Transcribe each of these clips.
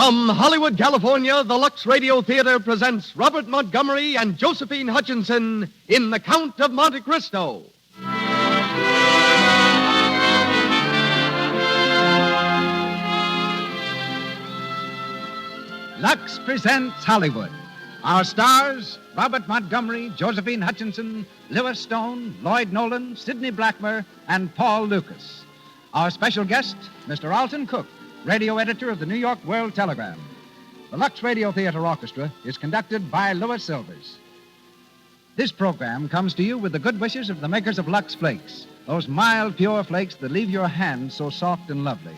From Hollywood, California, the Lux Radio Theatre presents Robert Montgomery and Josephine Hutchinson in The Count of Monte Cristo. Lux presents Hollywood. Our stars, Robert Montgomery, Josephine Hutchinson, Lewis Stone, Lloyd Nolan, Sidney Blackmer, and Paul Lucas. Our special guest, Mr. Alton Cook, radio editor of the New York World Telegram. The Lux Radio Theatre Orchestra is conducted by Louis Silvers. This program comes to you with the good wishes of the makers of Lux Flakes, those mild, pure flakes that leave your hands so soft and lovely.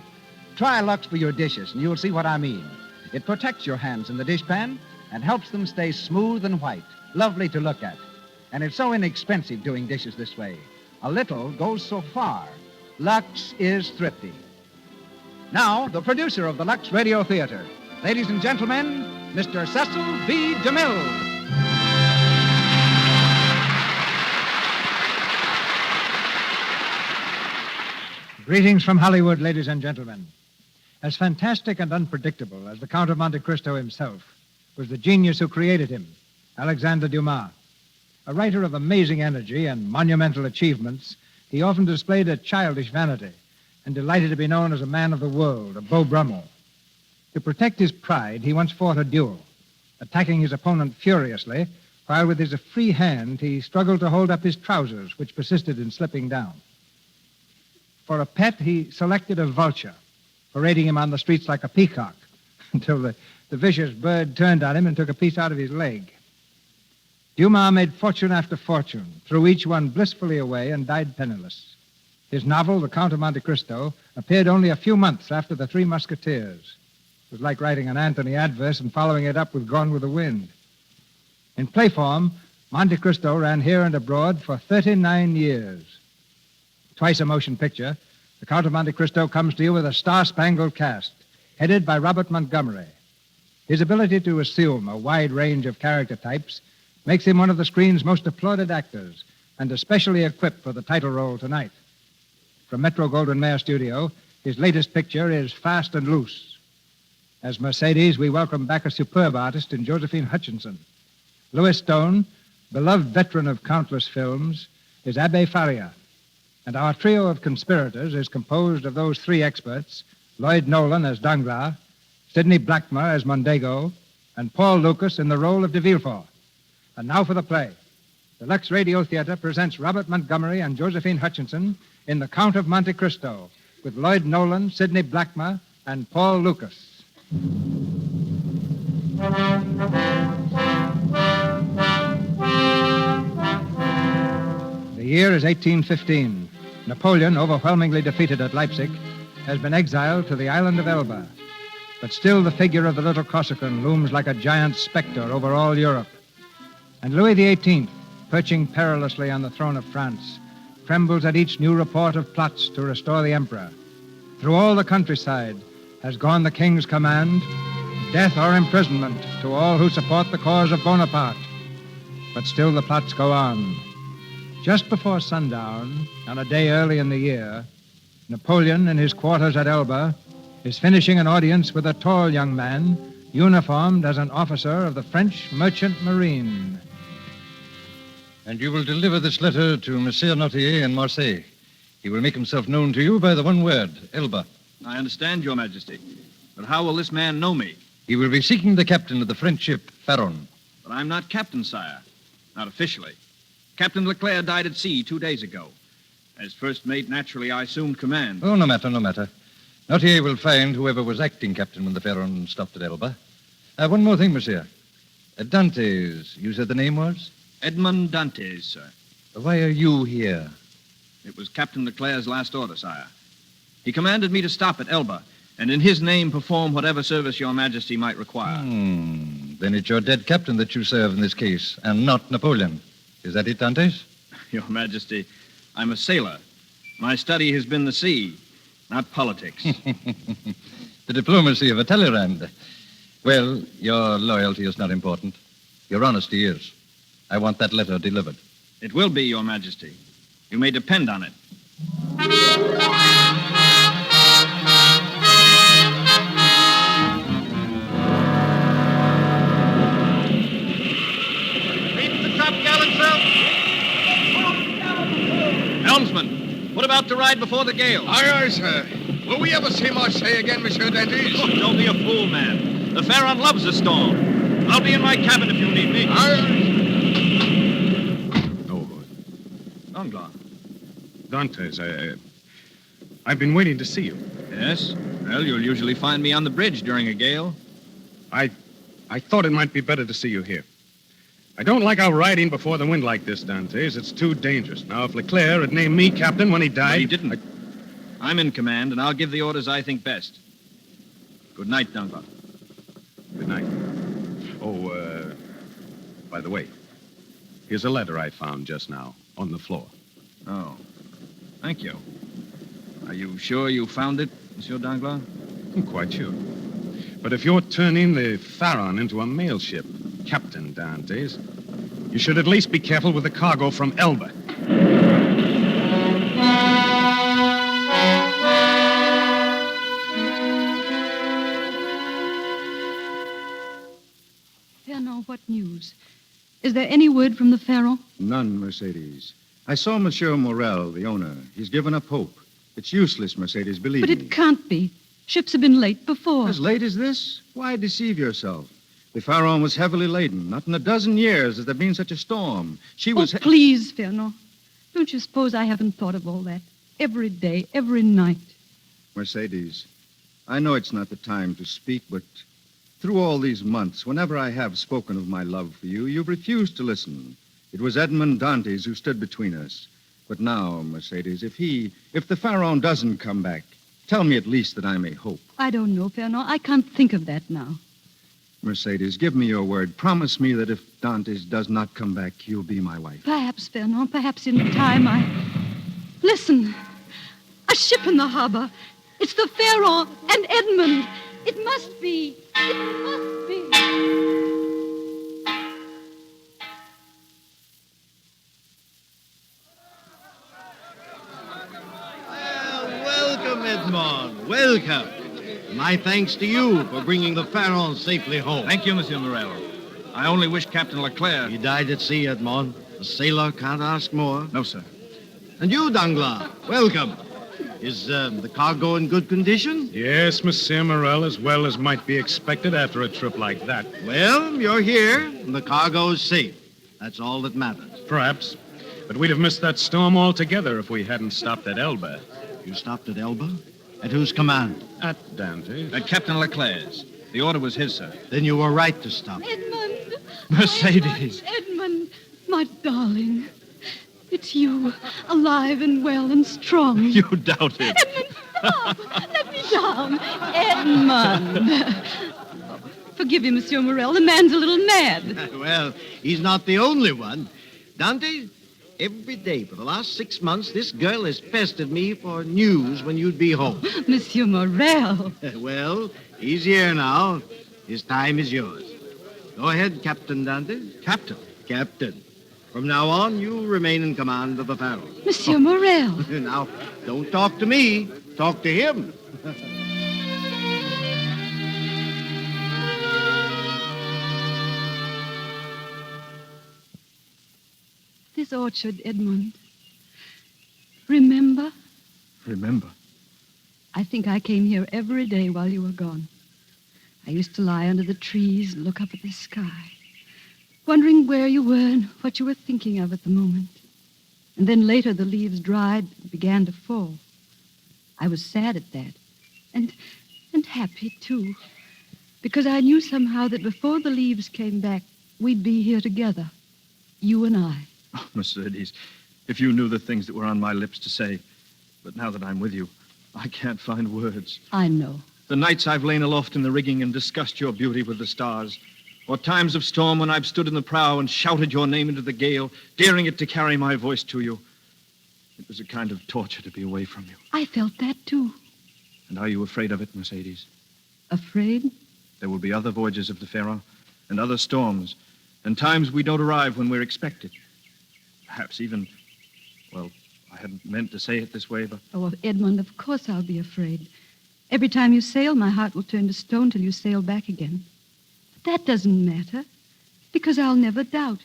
Try Lux for your dishes, and you'll see what I mean. It protects your hands in the dishpan and helps them stay smooth and white, lovely to look at. And it's so inexpensive doing dishes this way. A little goes so far. Lux is thrifty. Now, the producer of the Lux Radio Theatre. Ladies and gentlemen, Mr. Cecil B. DeMille. Greetings from Hollywood, ladies and gentlemen. As fantastic and unpredictable as the Count of Monte Cristo himself was the genius who created him, Alexandre Dumas. A writer of amazing energy and monumental achievements, he often displayed a childish vanity and delighted to be known as a man of the world, a Beau Brummel. To protect his pride, he once fought a duel, attacking his opponent furiously, while with his free hand he struggled to hold up his trousers, which persisted in slipping down. For a pet, he selected a vulture, parading him on the streets like a peacock, until the vicious bird turned on him and took a piece out of his leg. Dumas made fortune after fortune, threw each one blissfully away, and died penniless. His novel, The Count of Monte Cristo, appeared only a few months after The Three Musketeers. It was like writing an Anthony adverse and following it up with Gone with the Wind. In play form, Monte Cristo ran here and abroad for 39 years. Twice a motion picture, The Count of Monte Cristo comes to you with a star-spangled cast, headed by Robert Montgomery. His ability to assume a wide range of character types makes him one of the screen's most applauded actors, and especially equipped for the title role tonight. From Metro-Goldwyn-Mayer Studio, his latest picture is Fast and Loose. As Mercedes, we welcome back a superb artist in Josephine Hutchinson. Louis Stone, beloved veteran of countless films, is Abbé Faria. And our trio of conspirators is composed of those three experts, Lloyd Nolan as Danglars, Sidney Blackmer as Mondego, and Paul Lucas in the role of de Villefort. And now for the play. The Lux Radio Theatre presents Robert Montgomery and Josephine Hutchinson in The Count of Monte Cristo, with Lloyd Nolan, Sidney Blackmer, and Paul Lucas. The year is 1815. Napoleon, overwhelmingly defeated at Leipzig, has been exiled to the island of Elba. But still the figure of the little Corsican looms like a giant specter over all Europe. And Louis XVIII, perching perilously on the throne of France, trembles at each new report of plots to restore the emperor. Through all the countryside has gone the king's command, death or imprisonment to all who support the cause of Bonaparte. But still the plots go on. Just before sundown, on a day early in the year, Napoleon, in his quarters at Elba, is finishing an audience with a tall young man, uniformed as an officer of the French Merchant Marine. And you will deliver this letter to Monsieur Nautier in Marseille. He will make himself known to you by the one word, Elba. I understand, Your Majesty. But how will this man know me? He will be seeking the captain of the French ship, Pharaon. But I'm not captain, sire. Not officially. Captain Leclerc died at sea 2 days ago. As first mate, naturally, I assumed command. Oh, no matter. Nautier will find whoever was acting captain when the Pharaon stopped at Elba. One more thing, monsieur. Dantes, you said the name was? Edmond Dantes, sir. Why are you here? It was Captain Leclerc's last order, sire. He commanded me to stop at Elba, and in his name perform whatever service Your Majesty might require. Then it's your dead captain that you serve in this case, and not Napoleon. Is that it, Dantes? Your Majesty, I'm a sailor. My study has been the sea, not politics. The diplomacy of a Talleyrand. Well, your loyalty is not important. Your honesty is. I want that letter delivered. It will be, Your Majesty. You may depend on it. ride before the gale. Aye, aye, sir. Will we ever see Marseille again, Monsieur Dantes? Oh, don't be a fool, man. The Pharaon loves a storm. I'll be in my cabin if you need me. Oh, Danglars. Dantes, I've been waiting to see you. Yes? Well, you'll usually find me on the bridge during a gale. I thought it might be better to see you here. I don't like our riding before the wind like this, Dantes. It's too dangerous. Now, if Leclerc had named me captain when he died... But he didn't. I'm in command, and I'll give the orders I think best. Good night, Danglars. Good night. Oh, by the way, here's a letter I found just now on the floor. Oh, thank you. Are you sure you found it, Monsieur Danglars? I'm quite sure. But if you're turning the Pharaon into a mail ship, Captain Dantes, you should at least be careful with the cargo from Elba. Fernand, what news? Is there any word from the Pharaon? None, Mercedes. I saw Monsieur Morel, the owner. He's given up hope. It's useless, Mercedes, believe But me. it can't be. Ships have been late before. As late as this? Why deceive yourself? The Pharaon was heavily laden. Not in a dozen years has there been such a storm. She was... Oh, please, Fernand. Don't you suppose I haven't thought of all that? Every day, every night. Mercedes, I know it's not the time to speak, but through all these months, whenever I have spoken of my love for you, you've refused to listen. It was Edmond Dantes who stood between us. But now, Mercedes, if the Pharaon doesn't come back, tell me at least that I may hope. I don't know, Fernand. I can't think of that now. Mercedes, give me your word. Promise me that if Dantes does not come back, you'll be my wife. Perhaps, Fernand, perhaps in time Listen! A ship in the harbor. It's the Pharaon and Edmund. It must be. It must be. Welcome, Edmond. Welcome. My thanks to you for bringing the Pharaon safely home. Thank you, Monsieur Morel. I only wish Captain Leclerc... He died at sea, Edmond. A sailor can't ask more. No, sir. And you, Danglars, welcome. Is the cargo in good condition? Yes, Monsieur Morel, as well as might be expected after a trip like that. Well, you're here, and the cargo is safe. That's all that matters. Perhaps. But we'd have missed that storm altogether if we hadn't stopped at Elba. You stopped at Elba? At whose command? At Dantes. At Captain Leclerc's. The order was his, sir. Then you were right to stop. Edmund! Mercedes. Edmund, my darling. It's you, alive and well and strong. You doubt it. Edmund, stop! Let me down. Edmund. Forgive me, Monsieur Morel. The man's a little mad. Well, he's not the only one. Dante, every day for the last 6 months, this girl has pestered me for news when you'd be home. Monsieur Morel. Well, he's here now. His time is yours. Go ahead, Captain Dante. Captain? Captain. From now on, you remain in command of the Pharaon. Monsieur Morel. Now, don't talk to me. Talk to him. This orchard, Edmund. Remember? Remember? I think I came here every day while you were gone. I used to lie under the trees and look up at the sky, wondering where you were and what you were thinking of at the moment. And then later the leaves dried and began to fall. I was sad at that, and happy, too, because I knew somehow that before the leaves came back, we'd be here together, you and I. Oh, Mercedes, if you knew the things that were on my lips to say. But now that I'm with you, I can't find words. I know. The nights I've lain aloft in the rigging and discussed your beauty with the stars, or times of storm when I've stood in the prow and shouted your name into the gale, daring it to carry my voice to you. It was a kind of torture to be away from you. I felt that, too. And are you afraid of it, Mercedes? Afraid? There will be other voyages of the Pharaon, and other storms, and times we don't arrive when we're expected. Perhaps even, well, I hadn't meant to say it this way, but... Oh, Edmund, of course I'll be afraid. Every time you sail, my heart will turn to stone till you sail back again. But that doesn't matter, because I'll never doubt.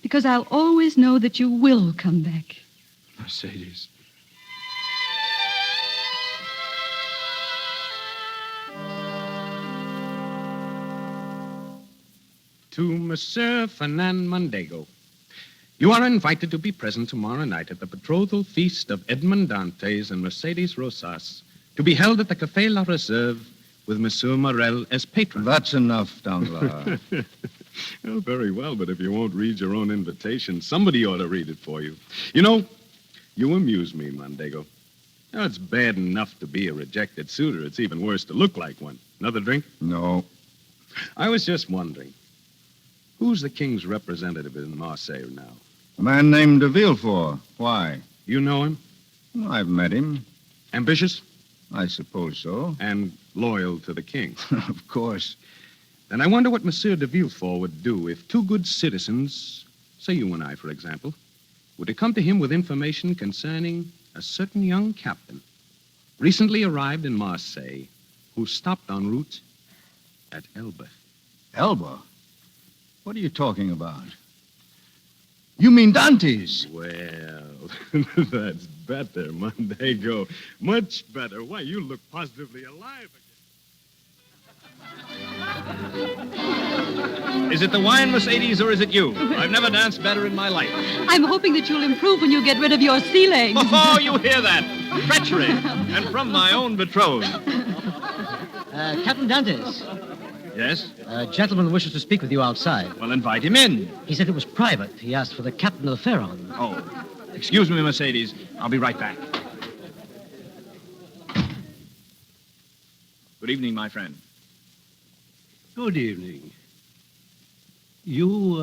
Because I'll always know that you will come back. Mercedes. To Monsieur Fernand Mondego. You are invited to be present tomorrow night at the betrothal feast of Edmond Dantes and Mercedes Rosas, to be held at the Café La Reserve with Monsieur Morel as patron. That's enough, Danglars. Oh, very well, but if you won't read your own invitation, somebody ought to read it for you. You know, you amuse me, Mondego. Now, it's bad enough to be a rejected suitor. It's even worse to look like one. Another drink? No. I was just wondering, who's the king's representative in Marseille now? A man named de Villefort. Why? You know him? Well, I've met him. Ambitious? I suppose so. And loyal to the king. Of course. And I wonder what Monsieur de Villefort would do if two good citizens, say you and I, for example, were to come to him with information concerning a certain young captain recently arrived in Marseille who stopped en route at Elba. Elba? What are you talking about? You mean Dantes? Well, that's better, Mondego. Much better. Why, you look positively alive again. Is it the wine, Mercedes, or is it you? I've never danced better in my life. I'm hoping that you'll improve when you get rid of your sea legs. Oh, you hear that? Treachery. And from my own betrothed. Captain Dantes, Yes? a gentleman wishes to speak with you outside. Well, invite him in. He said it was private. He asked for the captain of the Pharaon. Oh, excuse me, Mercedes. I'll be right back. Good evening, my friend. Good evening. You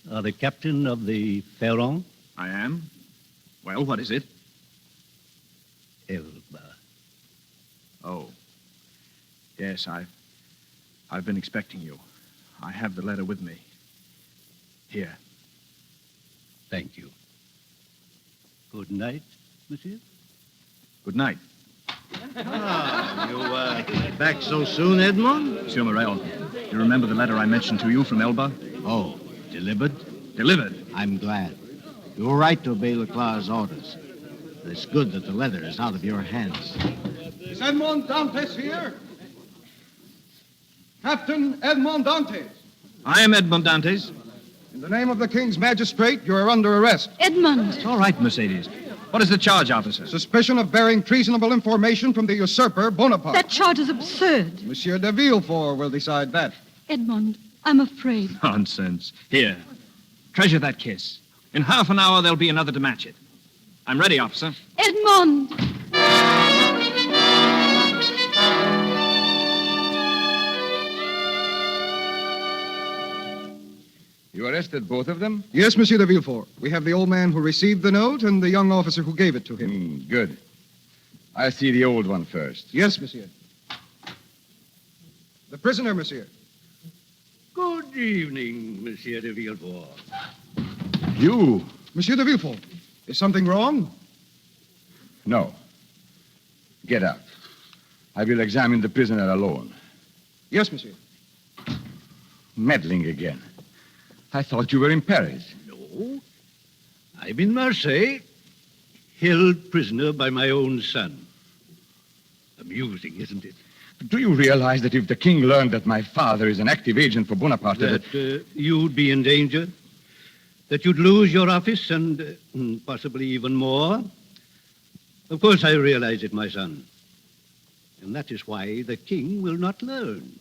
are the captain of the Pharaon? I am. Well, what is it? Elba. Oh. Yes, I've been expecting you. I have the letter with me. Here. Thank you. Good night, monsieur. Good night. You back so soon, Edmond? Monsieur Morel, you remember the letter I mentioned to you from Elba? Oh, delivered? Delivered. I'm glad. You were right to obey Leclerc's orders. It's good that the letter is out of your hands. Is Edmond Dantes here? Captain Edmond Dantes. I am Edmond Dantes. In the name of the King's magistrate, you are under arrest. Edmond. It's all right, Mercedes. What is the charge, officer? Suspicion of bearing treasonable information from the usurper, Bonaparte. That charge is absurd. Monsieur de Villefort will decide that. Edmond, I'm afraid. Nonsense. Here. Treasure that kiss. In half an hour, there'll be another to match it. I'm ready, officer. Edmond! You arrested both of them? Yes, Monsieur de Villefort. We have the old man who received the note and the young officer who gave it to him. Good. I'll see the old one first. Yes, monsieur. The prisoner, monsieur. Good evening, Monsieur de Villefort. You? Monsieur de Villefort, is something wrong? No. Get out. I will examine the prisoner alone. Yes, monsieur. Meddling again. I thought you were in Paris. No. I'm in Marseille, held prisoner by my own son. Amusing, isn't it? Do you realize that if the king learned that my father is an active agent for Bonaparte... That you'd be in danger? That you'd lose your office and possibly even more? Of course I realize it, my son. And that is why the king will not learn,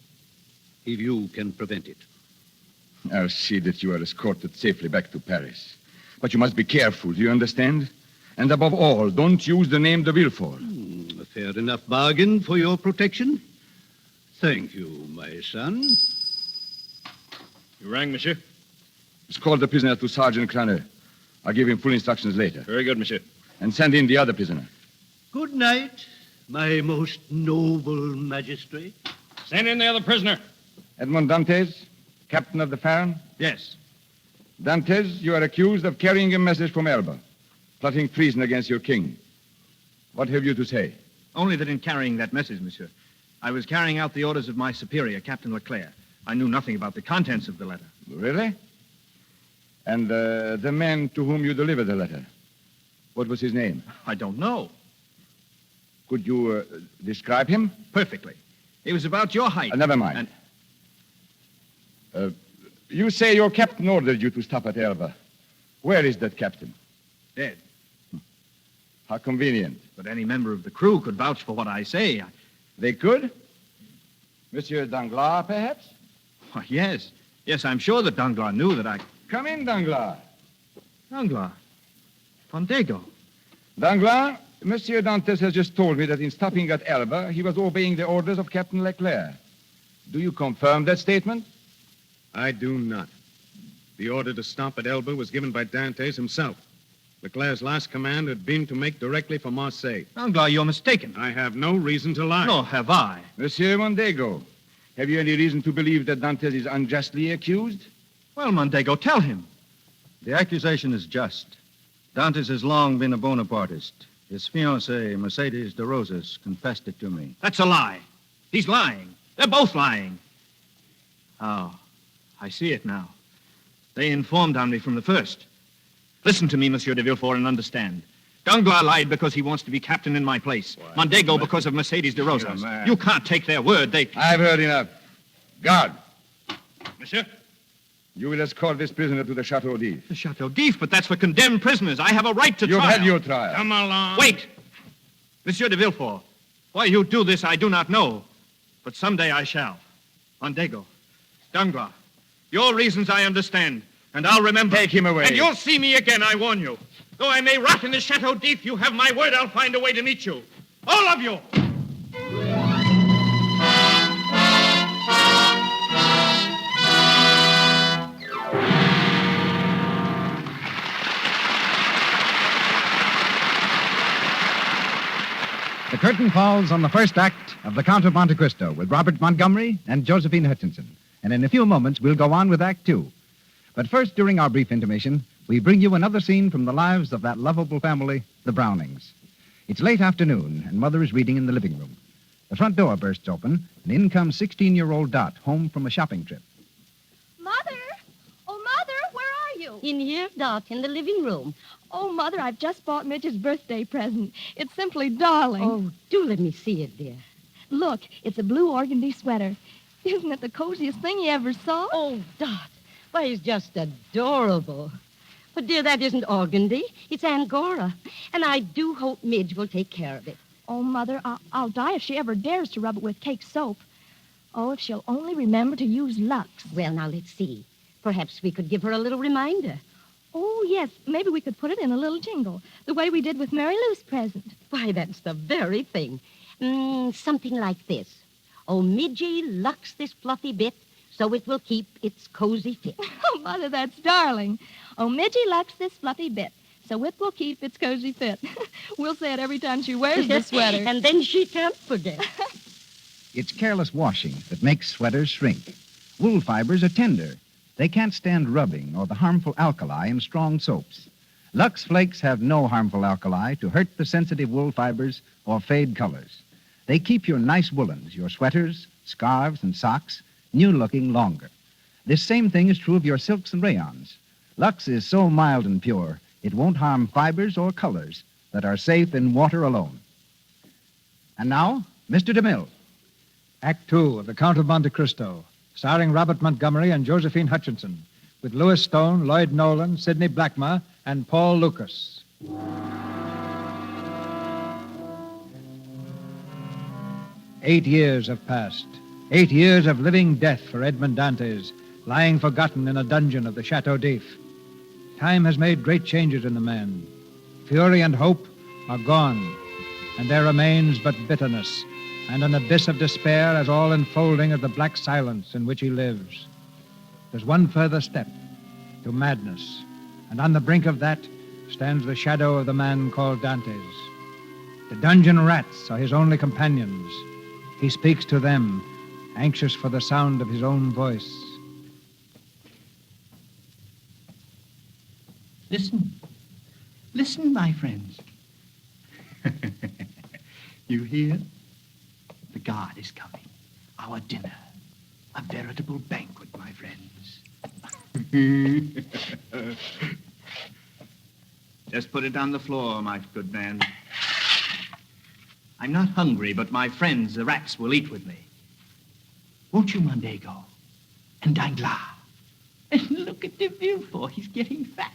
if you can prevent it. I'll see that you are escorted safely back to Paris. But you must be careful, do you understand? And above all, don't use the name de Villefort. A fair enough bargain for your protection. Thank you, my son. You rang, monsieur? Escort the prisoner to Sergeant Craneux. I'll give him full instructions later. Very good, monsieur. And send in the other prisoner. Good night, my most noble magistrate. Send in the other prisoner. Edmond Dantes, captain of the Pharaon. Yes. Dantes, you are accused of carrying a message from Elba, plotting treason against your king. What have you to say? Only that in carrying that message, monsieur, I was carrying out the orders of my superior, Captain Leclerc. I knew nothing about the contents of the letter. Really? And the man to whom you delivered the letter, what was his name? I don't know. Could you describe him? Perfectly. It was about your height. Never mind. You say your captain ordered you to stop at Elba. Where is that captain? Dead. How convenient. But any member of the crew could vouch for what I say. They could? Monsieur Danglars, perhaps? Why, yes. Yes, I'm sure that Danglars knew that I... Come in, Danglars. Danglars? Fondego? Danglars, Monsieur Dantes has just told me that in stopping at Elba, he was obeying the orders of Captain Leclerc. Do you confirm that statement? I do not. The order to stop at Elba was given by Dantes himself. Leclerc's last command had been to make directly for Marseille. Danglars, you're mistaken. I have no reason to lie. Nor have I. Monsieur Mondego, have you any reason to believe that Dantes is unjustly accused? Well, Mondego, tell him. The accusation is just. Dantes has long been a Bonapartist. His fiancée, Mercedes de Rosas, confessed it to me. That's a lie. He's lying. They're both lying. Oh, I see it now. They informed on me from the first. Listen to me, Monsieur de Villefort, and understand. Danglars lied because he wants to be captain in my place. Mondego because of Mercedes de Rosas. You can't take their word. I've heard enough. Guard. Monsieur? You will escort this prisoner to the Chateau d'If. The Chateau d'If, but that's for condemned prisoners. I have a right to You've trial. had your trial. Come along. Wait! Monsieur de Villefort, why you do this, I do not know. But someday I shall. Mondego, Danglars, your reasons I understand, and I'll remember. Take him away. And you'll see me again, I warn you. Though I may rot in the Chateau d'If, you have my word I'll find a way to meet you. All of you! The curtain falls on the first act of The Count of Monte Cristo with Robert Montgomery and Josephine Hutchinson. And in a few moments, we'll go on with Act Two. But first, during our brief intermission, we bring you another scene from the lives of that lovable family, the Brownings. It's late afternoon, and Mother is reading in the living room. The front door bursts open, and in comes 16-year-old Dot, home from a shopping trip. Mother! Oh, Mother, where are you? In here, Dot, in the living room. Oh, Mother, I've just bought Midge's birthday present. It's simply darling. Oh, do let me see it, dear. Look, it's a blue organdy sweater. Isn't it the coziest thing you ever saw? Oh, Dot, why, it's just adorable. But, dear, that isn't organdy. It's Angora. And I do hope Midge will take care of it. Oh, Mother, I'll die if she ever dares to rub it with cake soap. Oh, if she'll only remember to use Lux. Well, now, let's see. Perhaps we could give her a little reminder. Oh, yes, maybe we could put it in a little jingle, the way we did with Mary Lou's present. Why, that's the very thing. Something like this. Oh, Midgie, Lux this fluffy bit, so it will keep its cozy fit. Oh, Mother, that's darling. Oh, Midgie Lux this fluffy bit, so it will keep its cozy fit. We'll say it every time she wears the sweater. And then she can't forget. It's careless washing that makes sweaters shrink. Wool fibers are tender. They can't stand rubbing or the harmful alkali in strong soaps. Lux Flakes have no harmful alkali to hurt the sensitive wool fibers or fade colors. They keep your nice woolens, your sweaters, scarves, and socks, new-looking longer. This same thing is true of your silks and rayons. Lux is so mild and pure, it won't harm fibers or colors that are safe in water alone. And now, Mr. DeMille. Act Two of The Count of Monte Cristo, starring Robert Montgomery and Josephine Hutchinson, with Louis Stone, Lloyd Nolan, Sidney Blackmer, and Paul Lucas. 8 years have passed. 8 years of living death for Edmond Dantes, lying forgotten in a dungeon of the Chateau d'If. Time has made great changes in the man. Fury and hope are gone, and there remains but bitterness and an abyss of despair as all-enfolding as the black silence in which he lives. There's one further step to madness, and on the brink of that stands the shadow of the man called Dantes. The dungeon rats are his only companions. He speaks to them, anxious for the sound of his own voice. Listen. Listen, my friends. You hear? The guard is coming. Our dinner. A veritable banquet, my friends. Just put it on the floor, my good man. I'm not hungry, but my friends, the rats, will eat with me. Won't you, Mondego? And Danglars? And look at de Villefort. He's getting fat.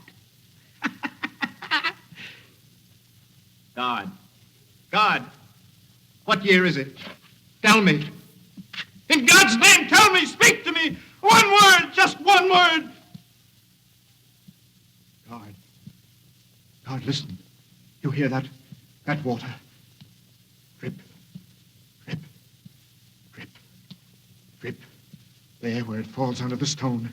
God, what year is it? Tell me. In God's name, tell me, speak to me. One word, just one word. God, listen. You hear that? That water. Drip, drip, drip, drip. There, where it falls under the stone.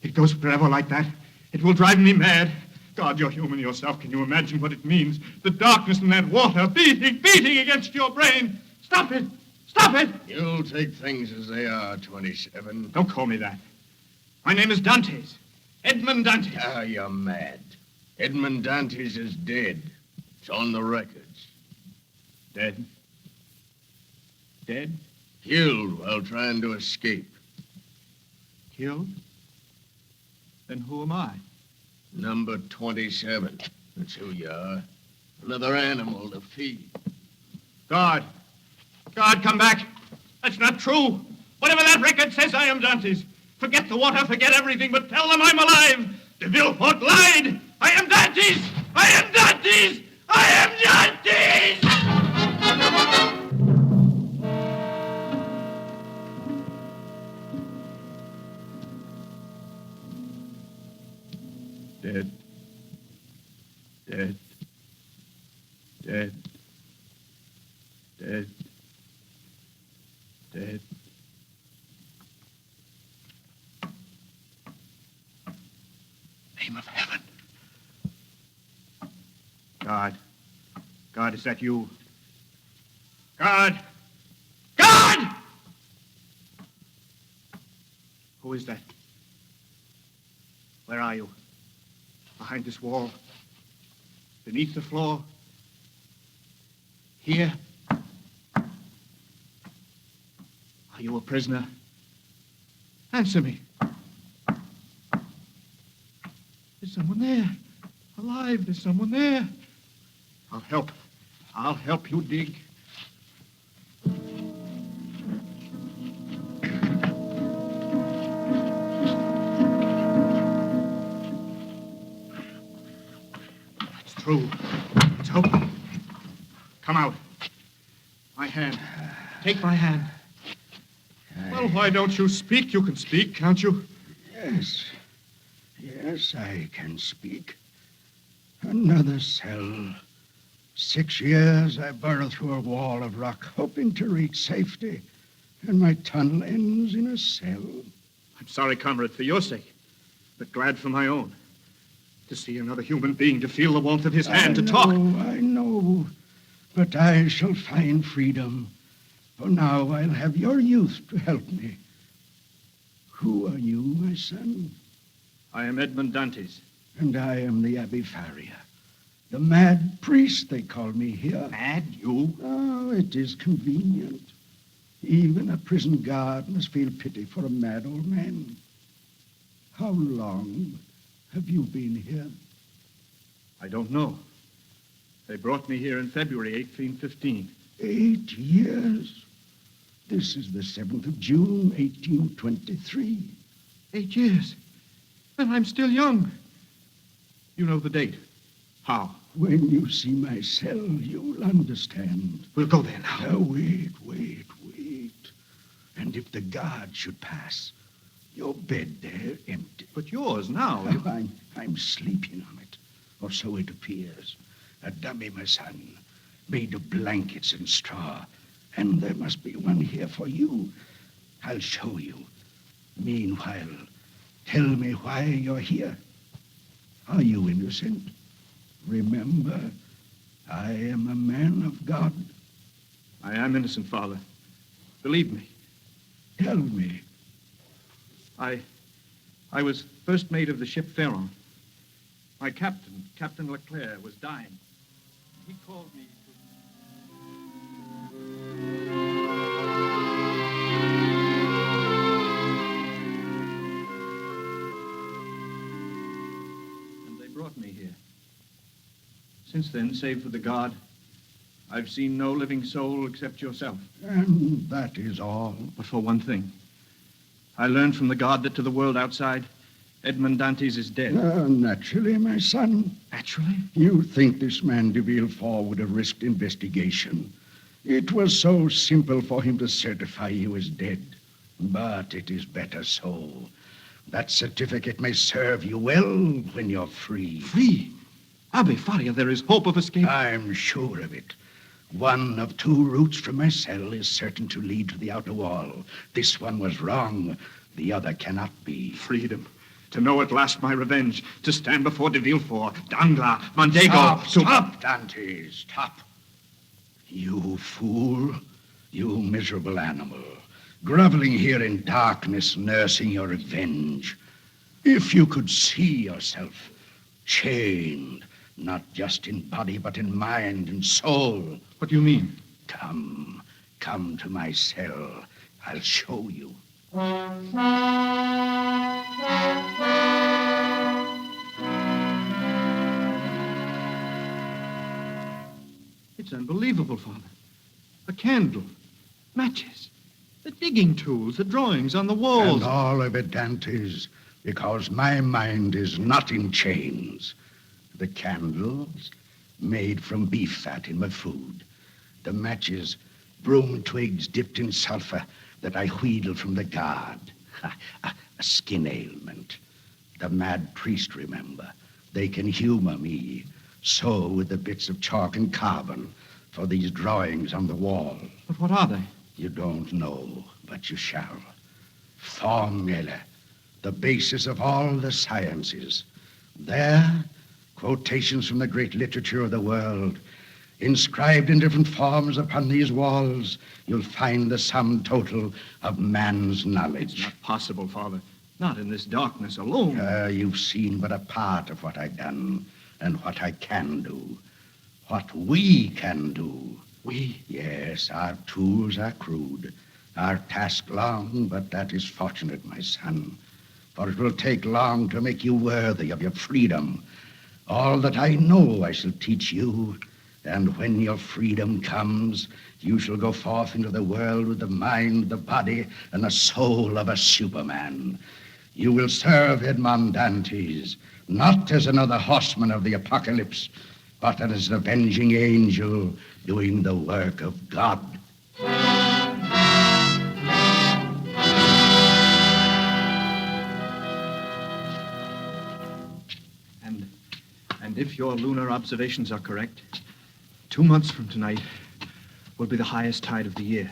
It goes forever like that. It will drive me mad. God, you're human yourself. Can you imagine what it means? The darkness in that water, beating against your brain. Stop it! Stop it! You'll take things as they are, 27. Don't call me that. My name is Dantes. Edmond Dantes. Ah, you're mad. Edmond Dantes is dead. It's on the records. Dead? Dead? Killed while trying to escape. Killed? Then who am I? Number 27. That's who you are. Another animal to feed. God, come back. That's not true. Whatever that record says, I am Dantes. Forget the water, forget everything, but tell them I'm alive. De Villefort lied. I am Dantes. I am Dantes. I am Dantes. Dead. Dead. Dead. Dead. Dead. Name of heaven. God, is that you? God! Who is that? Where are you? Behind this wall? Beneath the floor? Here? Are you a prisoner? Answer me. There's someone there. Alive, there's someone there. I'll help you dig. It's true. It's open. Come out. My hand. Take my hand. Well, why don't you speak? You can speak, can't you? Yes, I can speak. Another cell. 6 years I burrow through a wall of rock, hoping to reach safety, and my tunnel ends in a cell. I'm sorry, comrade, for your sake, but glad for my own. To see another human being, to feel the warmth of his hand, to talk. I know, but I shall find freedom. For now I'll have your youth to help me. Who are you, my son? I am Edmond Dantes. And I am the Abbé Faria. The mad priest, they call me here. Mad, you? Oh, it is convenient. Even a prison guard must feel pity for a mad old man. How long have you been here? I don't know. They brought me here in February 1815. 8 years. This is the 7th of June, 1823. 8 years? Then I'm still young. You know the date. How? When you see my cell, you'll understand. We'll go there now. Now, wait. And if the guard should pass, your bed there empty. But yours now. I'm sleeping on it, or so it appears. A dummy, my son, made of blankets and straw. And there must be one here for you. I'll show you. Meanwhile, tell me why you're here. Are you innocent? Remember, I am a man of God. I am innocent, Father. Believe me. Tell me. I was first mate of the ship Pharaon. My captain, Captain Leclerc, was dying. He called me brought me here. Since then, save for the guard, I've seen no living soul except yourself. And that is all. But for one thing, I learned from the guard that to the world outside, Edmond Dantes is dead. Naturally, my son. Naturally? You think this man de Villefort would have risked investigation. It was so simple for him to certify he was dead. But it is better so. That certificate may serve you well when you're free. Free? Abbe Faria, there is hope of escape. I'm sure of it. One of two routes from my cell is certain to lead to the outer wall. This one was wrong. The other cannot be. Freedom. To know at last my revenge. To stand before de Villefort, Danglars, Mondego. Stop, Dante, stop. You fool. You miserable animal. Groveling here in darkness, nursing your revenge. If you could see yourself chained, not just in body, but in mind and soul. What do you mean? Come to my cell. I'll show you. It's unbelievable, Father. A candle, matches, the digging tools, the drawings on the walls. And all of it, Dantes, because my mind is not in chains. The candles, made from beef fat in my food. The matches, broom twigs dipped in sulfur that I wheedled from the guard. A skin ailment. The mad priest, remember. They can humor me. So with the bits of chalk and carbon for these drawings on the wall. But what are they? You don't know, but you shall. Formula, the basis of all the sciences. There, quotations from the great literature of the world. Inscribed in different forms upon these walls, you'll find the sum total of man's knowledge. It's not possible, Father. Not in this darkness alone. You've seen but a part of what I've done and what I can do. What we can do. We? Yes, our tools are crude. Our task long, but that is fortunate, my son. For it will take long to make you worthy of your freedom. All that I know I shall teach you. And when your freedom comes, you shall go forth into the world with the mind, the body, and the soul of a Superman. You will serve Edmond Dantes, not as another horseman of the apocalypse, but as an avenging angel doing the work of God. And if your lunar observations are correct, 2 months from tonight will be the highest tide of the year.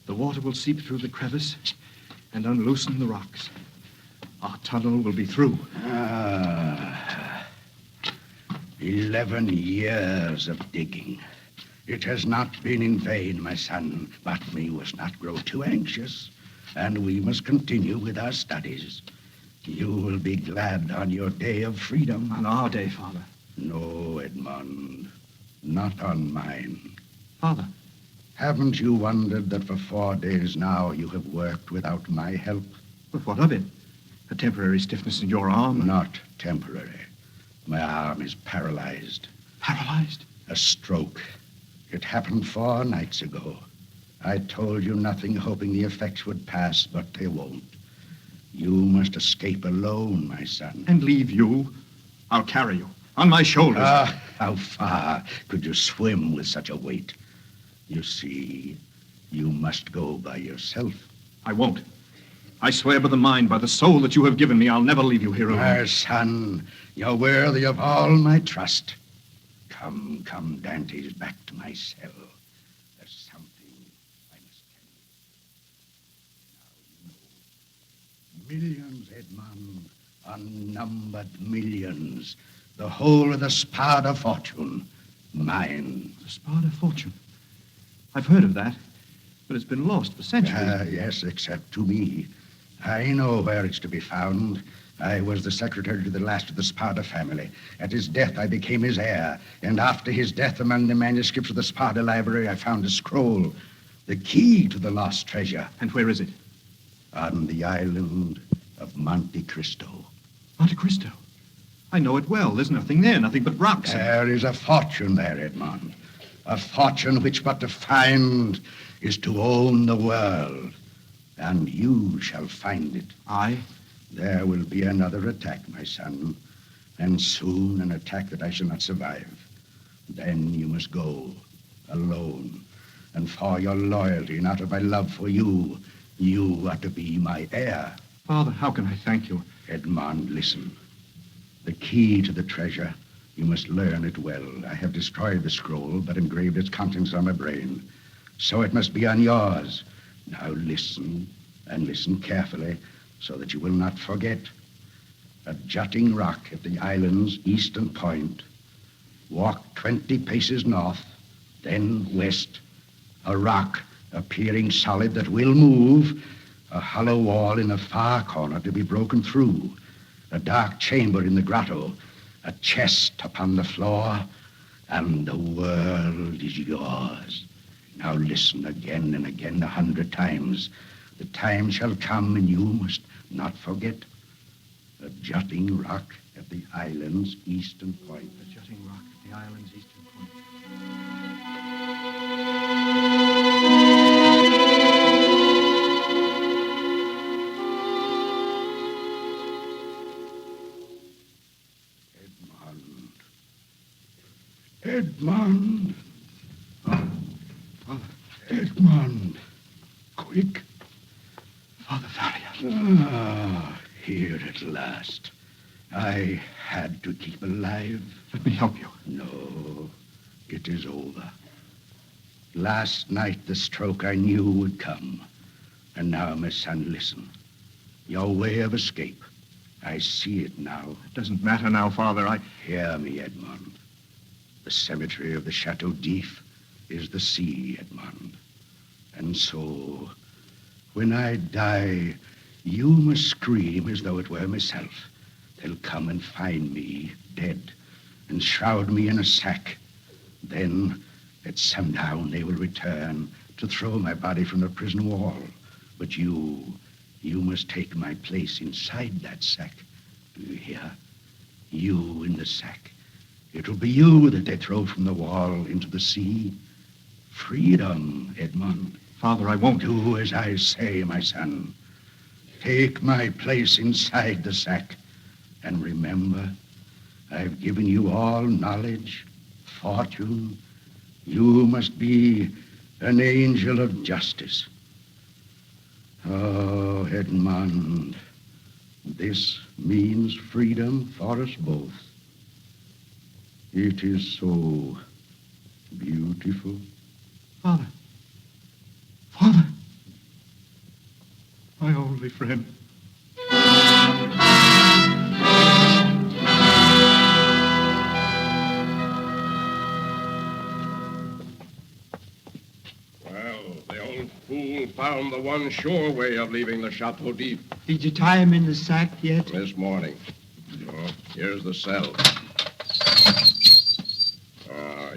The water will seep through the crevice and unloosen the rocks. Our tunnel will be through. 11 years of digging. It has not been in vain, my son, but we must not grow too anxious, and we must continue with our studies. You will be glad on your day of freedom. On our day, Father. No, Edmond, not on mine. Father. Haven't you wondered that for 4 days now you have worked without my help? But what of it? A temporary stiffness in your arm? Not temporary. My arm is paralyzed. Paralyzed? A stroke. It happened 4 nights ago. I told you nothing, hoping the effects would pass, but they won't. You must escape alone, my son. And leave you? I'll carry you. On my shoulders. How far could you swim with such a weight? You see, you must go by yourself. I won't. I swear by the mind, by the soul that you have given me, I'll never leave you here alone. My son, you're worthy of all my trust. Come, Dantes, back to my cell. There's something I must tell you. Now, you know, millions, Edmond, unnumbered millions. The whole of the Spada fortune, mine. The Spada fortune? I've heard of that, but it's been lost for centuries. Yes, except to me. I know where it's to be found. I was the secretary to the last of the Spada family. At his death, I became his heir. And after his death, among the manuscripts of the Spada library, I found a scroll, the key to the lost treasure. And where is it? On the island of Monte Cristo. Monte Cristo? I know it well. There's nothing there, nothing but rocks. There is a fortune there, Edmond. A fortune which but to find is to own the world. And you shall find it. I? There will be another attack, my son, and soon an attack that I shall not survive. Then you must go, alone, and for your loyalty and out of my love for you, you are to be my heir. Father, how can I thank you? Edmond, listen. The key to the treasure, you must learn it well. I have destroyed the scroll, but engraved its contents on my brain. So it must be on yours. Now listen, and listen carefully, so that you will not forget. A jutting rock at the island's eastern point. Walk 20 paces north, then west. A rock appearing solid that will move. A hollow wall in a far corner to be broken through. A dark chamber in the grotto. A chest upon the floor. And the world is yours. Now listen again and again 100 times. The time shall come and you must not forget. A jutting rock at the island's eastern point. A jutting rock at the island's eastern point. Edmond. Edmond. Quick. Father Farrier. Ah, here at last. I had to keep alive. Let me help you. No, it is over. Last night, the stroke I knew would come. And now, my son, listen. Your way of escape. I see it now. It doesn't matter now, Father. Hear me, Edmond. The cemetery of the Chateau d'If is the sea, Edmond. And so, when I die, you must scream as though it were myself. They'll come and find me dead and shroud me in a sack. Then, at sundown, they will return to throw my body from the prison wall. But you must take my place inside that sack. Do you hear? You in the sack. It'll be you that they throw from the wall into the sea. Freedom, Edmond. Father, I won't. Do as I say, my son. Take my place inside the sack. And remember, I've given you all knowledge, fortune. You must be an angel of justice. Oh, Edmond, this means freedom for us both. It is so beautiful. Father. Father. My only friend. Well, the old fool found the one sure way of leaving the Chateau d'If. Did you tie him in the sack yet? This morning. Oh, here's the cell.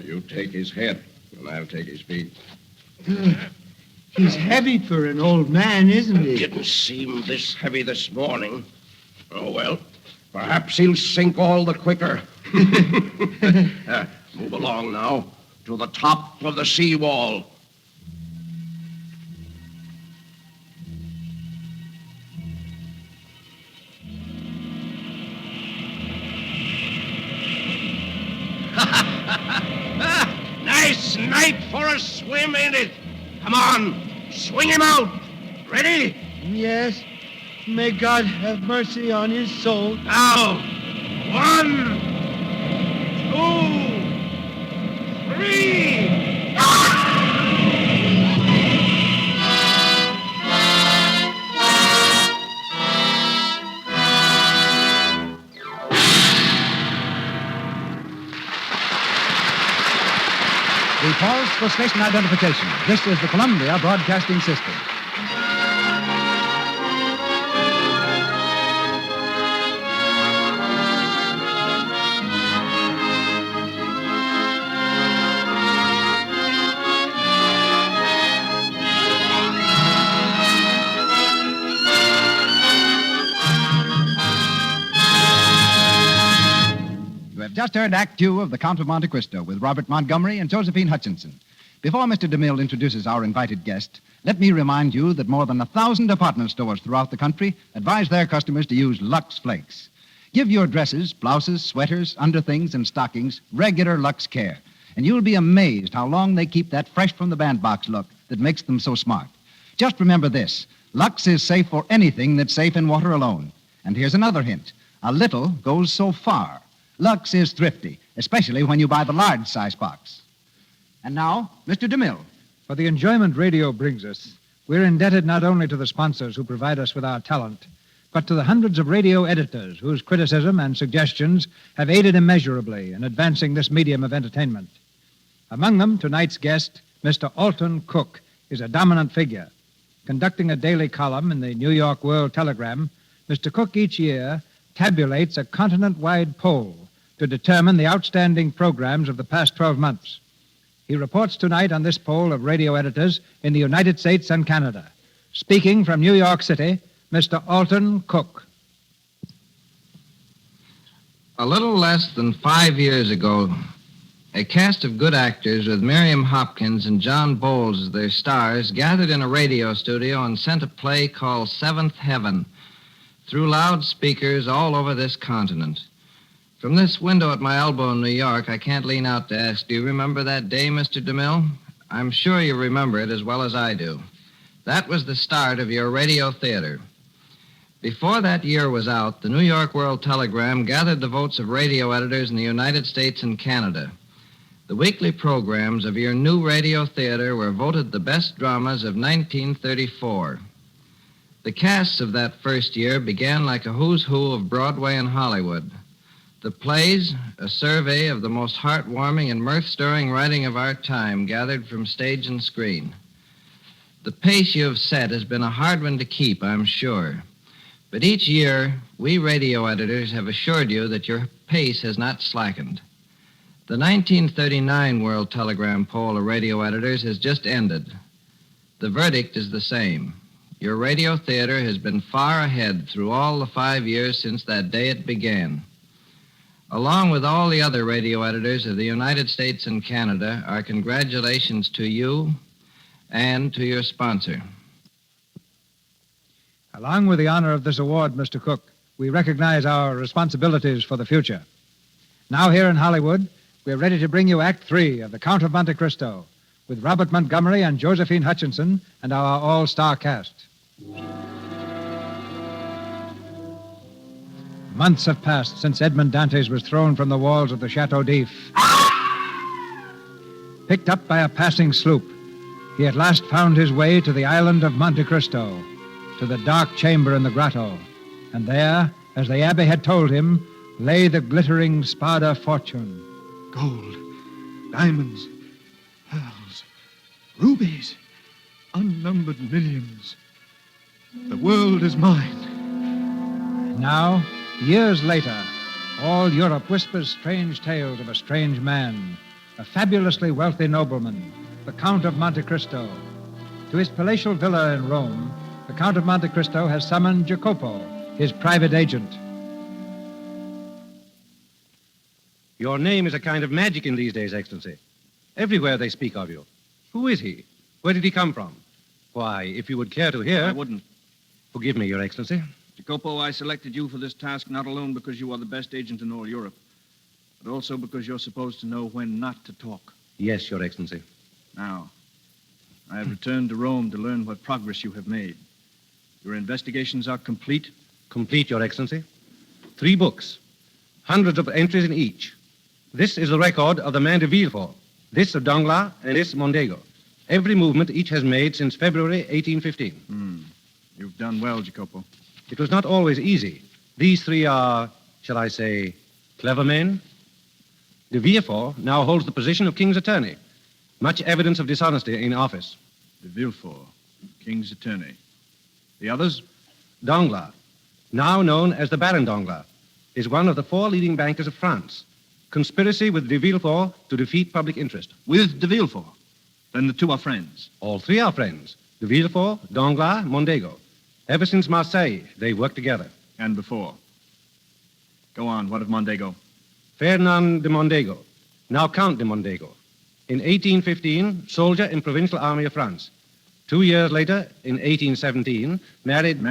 You take his head, and I'll take his feet. He's heavy for an old man, isn't he? It didn't seem this heavy this morning. Oh, well, perhaps he'll sink all the quicker. Move along now to the top of the seawall. Nice night for a swim, ain't it? Come on, swing him out. Ready? Yes. May God have mercy on his soul. Now, 1, 2, 3. We pause for station identification. This is the Columbia Broadcasting System. You have just heard Act 2 of The Count of Monte Cristo with Robert Montgomery and Josephine Hutchinson. Before Mr. DeMille introduces our invited guest, let me remind you that more than 1,000 department stores throughout the country advise their customers to use Lux Flakes. Give your dresses, blouses, sweaters, underthings, and stockings regular Lux care, and you'll be amazed how long they keep that fresh-from-the-bandbox look that makes them so smart. Just remember this. Lux is safe for anything that's safe in water alone. And here's another hint. A little goes so far. Lux is thrifty, especially when you buy the large-size box. And now, Mr. DeMille. For the enjoyment radio brings us, we're indebted not only to the sponsors who provide us with our talent, but to the hundreds of radio editors whose criticism and suggestions have aided immeasurably in advancing this medium of entertainment. Among them, tonight's guest, Mr. Alton Cook, is a dominant figure. Conducting a daily column in the New York World Telegram, Mr. Cook each year tabulates a continent-wide poll to determine the outstanding programs of the past 12 months. He reports tonight on this poll of radio editors in the United States and Canada. Speaking from New York City, Mr. Alton Cook. A little less than 5 years ago, a cast of good actors with Miriam Hopkins and John Bowles as their stars gathered in a radio studio and sent a play called Seventh Heaven through loudspeakers all over this continent. From this window at my elbow in New York, I can't lean out to ask, do you remember that day, Mr. DeMille? I'm sure you remember it as well as I do. That was the start of your radio theater. Before that year was out, the New York World Telegram gathered the votes of radio editors in the United States and Canada. The weekly programs of your new radio theater were voted the best dramas of 1934. The casts of that first year began like a who's who of Broadway and Hollywood. The plays, a survey of the most heartwarming and mirth-stirring writing of our time, gathered from stage and screen. The pace you have set has been a hard one to keep, I'm sure. But each year, we radio editors have assured you that your pace has not slackened. The 1939 World Telegram poll of radio editors has just ended. The verdict is the same. Your radio theater has been far ahead through all the 5 years since that day it began. Along with all the other radio editors of the United States and Canada, our congratulations to you and to your sponsor. Along with the honor of this award, Mr. Cook, we recognize our responsibilities for the future. Now here in Hollywood, we're ready to bring you Act 3 of The Count of Monte Cristo with Robert Montgomery and Josephine Hutchinson and our all-star cast. Months have passed since Edmond Dantes was thrown from the walls of the Chateau d'If. Picked up by a passing sloop, he at last found his way to the island of Monte Cristo, to the dark chamber in the grotto. And there, as the abbé had told him, lay the glittering Spada fortune. Gold, diamonds, pearls, rubies, unnumbered millions. The world is mine. Now, years later, all Europe whispers strange tales of a strange man, a fabulously wealthy nobleman, the Count of Monte Cristo. To his palatial villa in Rome, the Count of Monte Cristo has summoned Jacopo, his private agent. Your name is a kind of magic in these days, Excellency. Everywhere they speak of you. Who is he? Where did he come from? Why, if you would care to hear... I wouldn't. Forgive me, Your Excellency. Jacopo, I selected you for this task not alone because you are the best agent in all Europe, but also because you're supposed to know when not to talk. Yes, Your Excellency. Now, I have returned to Rome to learn what progress you have made. Your investigations are complete? Complete, Your Excellency. 3 books, hundreds of entries in each. This is the record of the man de Villefort, this of Danglars, and this Mondego. Every movement each has made since February 1815. You've done well, Jacopo. It was not always easy. These 3 are, shall I say, clever men. De Villefort now holds the position of King's Attorney. Much evidence of dishonesty in office. De Villefort, King's Attorney. The others? Danglars, now known as the Baron Danglars, is one of the 4 leading bankers of France. Conspiracy with de Villefort to defeat public interest. With de Villefort? Then the 2 are friends. All 3 are friends. De Villefort, Danglars, Mondego. Ever since Marseille, they worked together. And before? Go on, what of Mondego? Ferdinand de Mondego, now Count de Mondego. In 1815, soldier in Provincial Army of France. 2 years later, in 1817, married...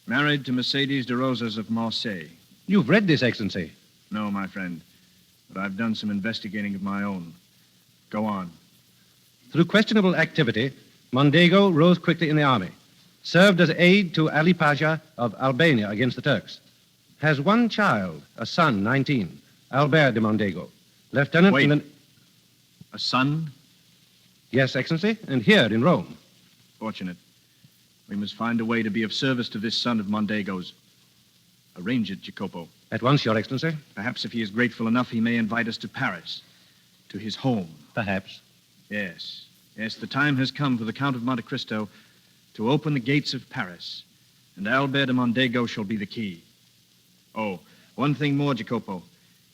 Married to Mercedes de Rosas of Marseille. You've read this, Excellency. No, my friend. But I've done some investigating of my own. Go on. Through questionable activity, Mondego rose quickly in the army. Served as aide to Ali Pasha of Albania against the Turks. Has one child, a son, 19, Albert de Mondego. Lieutenant in the... A son? Yes, Excellency, and here in Rome. Fortunate. We must find a way to be of service to this son of Mondego's. Arrange it, Jacopo. At once, Your Excellency. Perhaps if he is grateful enough, he may invite us to Paris. To his home. Perhaps. Yes. Yes, the time has come for the Count of Monte Cristo to open the gates of Paris. And Albert de Mondego shall be the key. Oh, one thing more, Jacopo.